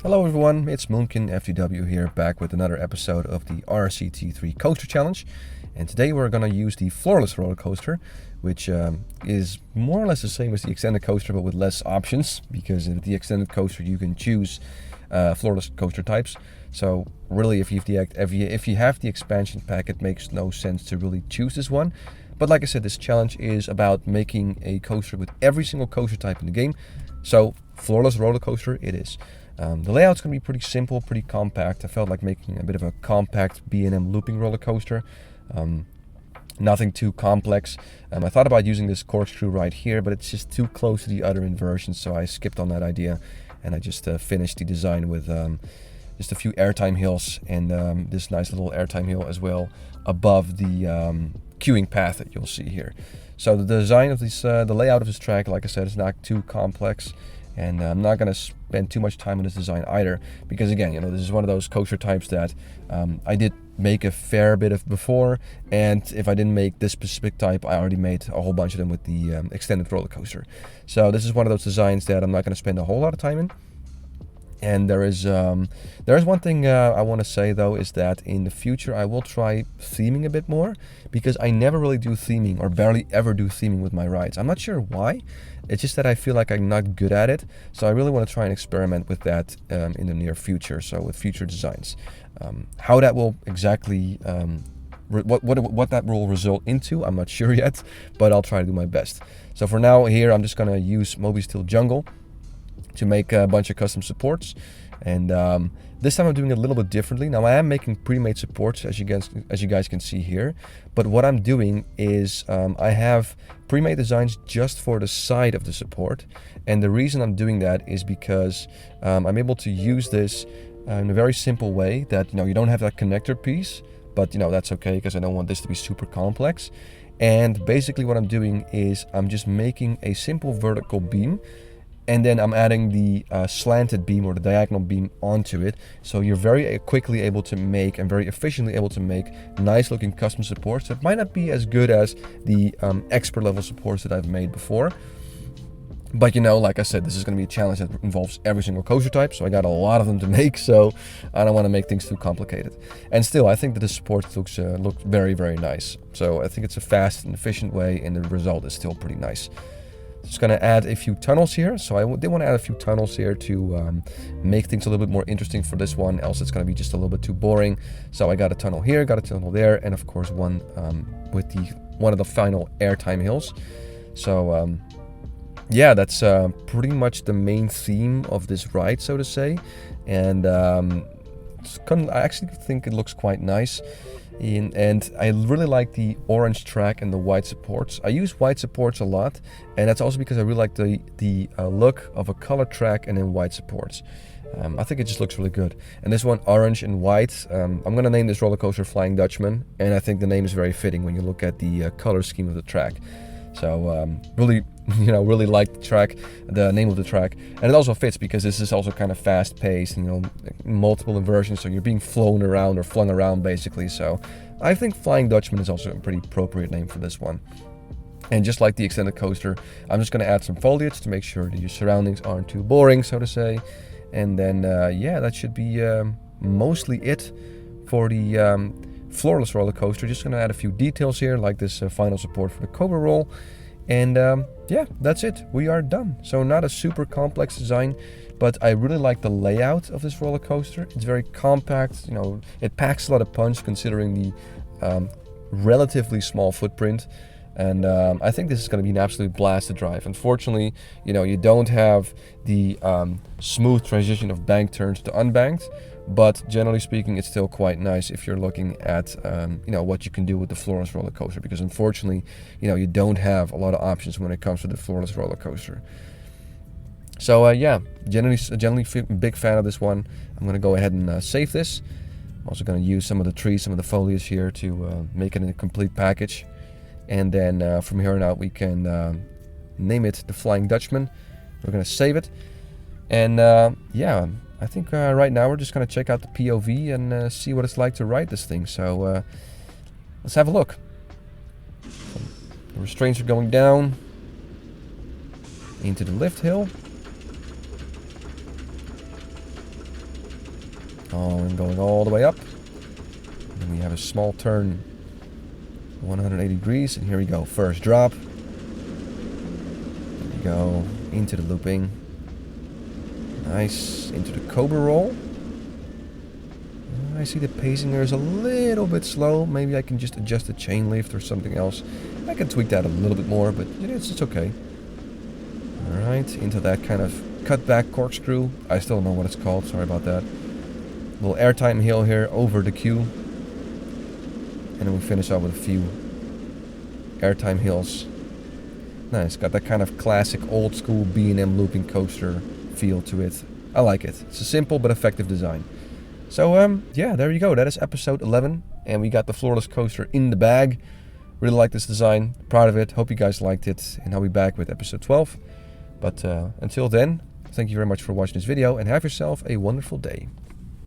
Hello everyone, it's Moonkin FTW here, back with another episode of the RCT3 Coaster Challenge. And today we're going to use the Floorless roller coaster, which is more or less the same as the extended coaster, but with less options, because with the extended coaster you can choose floorless coaster types. So really, if you have the expansion pack, it makes no sense to really choose this one. But like I said, this challenge is about making a coaster with every single coaster type in the game. So Floorless roller coaster it is. The layout's going to be pretty simple, pretty compact. I felt like making a bit of a compact B&M looping roller coaster. Nothing too complex. I thought about using this corkscrew right here, but it's just too close to the other inversions, so I skipped on that idea. And I just finished the design with just a few airtime hills and this nice little airtime hill as well above the queuing path that you'll see here. So the design of this, the layout of this track, like I said, is not too complex. And I'm not going to spend too much time on this design either, because again, this is one of those coaster types that I did make a fair bit of before, and if I didn't make this specific type, I already made a whole bunch of them with the extended roller coaster. So this is one of those designs that I'm not going to spend a whole lot of time in. And there is one thing I want to say though, is that in the future I will try theming a bit more, because I never really do theming, or barely ever do theming with my rides. I'm not sure why. It's just that I feel like I'm not good at it. So I really want to try and experiment with that in the near future. So with future designs, how that will exactly what that will result into, I'm not sure yet, but I'll try to do my best. So for now here, I'm just gonna use Moby Steel Jungle to make a bunch of custom supports, and this time I'm doing it a little bit differently. Now I am making pre-made supports, as you guys can see here, but what I'm doing is I have pre-made designs just for the side of the support, and the reason I'm doing that is because I'm able to use this in a very simple way that you don't have that connector piece, but that's okay, because I don't want this to be super complex. And basically what I'm doing is I'm just making a simple vertical beam, and then I'm adding the slanted beam or the diagonal beam onto it. So you're very quickly able to make, and very efficiently able to make, nice looking custom supports that might not be as good as the expert level supports that I've made before. But like I said, this is going to be a challenge that involves every single coaster type, so I got a lot of them to make, so I don't want to make things too complicated. And still, I think that the support looks very, very nice. So I think it's a fast and efficient way, and the result is still pretty nice. Just going to add a few tunnels here. So I did want to add a few tunnels here to make things a little bit more interesting for this one, else it's going to be just a little bit too boring. So I got a tunnel here, got a tunnel there, and of course one with one of the final airtime hills. So yeah, that's pretty much the main theme of this ride, so to say. And I actually think it looks quite nice. And I really like the orange track and the white supports. I use white supports a lot, and that's also because I really like the look of a color track and then white supports. I think it just looks really good. And this one, orange and white, I'm going to name this roller coaster Flying Dutchman, and I think the name is very fitting when you look at the color scheme of the track. So really, really like the track, the name of the track, and it also fits because this is also kind of fast-paced, multiple inversions, so you're being flown around or flung around basically. So I think Flying Dutchman is also a pretty appropriate name for this one. And just like the extended coaster, I'm just going to add some foliage to make sure that your surroundings aren't too boring, so to say. And then yeah, that should be mostly it for the Floorless roller coaster. Just going to add a few details here, like this final support for the Cobra roll. And yeah, that's it. We are done. So not a super complex design, but I really like the layout of this roller coaster. It's very compact. It packs a lot of punch considering the relatively small footprint. And I think this is going to be an absolute blast to drive. Unfortunately, you don't have the smooth transition of bank turns to unbanked. But generally speaking, it's still quite nice if you're looking at what you can do with the Floorless roller coaster, because unfortunately, you don't have a lot of options when it comes to the Floorless roller coaster. So yeah, generally a big fan of this one. I'm going to go ahead and save this. I'm also going to use some of the trees, some of the foliage here to make it a complete package. And then from here on out, we can name it the Flying Dutchman. We're going to save it. And yeah, I think right now we're just going to check out the POV and see what it's like to ride this thing. So let's have a look. The restraints are going down into the lift hill. And going all the way up. And then we have a small turn, 180 degrees, and here we go. First drop. There we go, into the looping. Nice, into the cobra roll. I see the pacing there is a little bit slow. Maybe I can just adjust the chain lift or something else. I can tweak that a little bit more, but it's okay. Alright, into that kind of cutback corkscrew. I still don't know what it's called, sorry about that. Little airtime hill here over the cue. And then we finish off with a few airtime hills. Nice, got that kind of classic old school B&M looping coaster feel to it. I like it. It's a simple but effective design. So yeah, there you go. That is episode 11, and we got the Floorless coaster in the bag. Really like this design, proud of it. Hope you guys liked it, and I'll be back with episode 12. But until then, thank you very much for watching this video, and have yourself a wonderful day.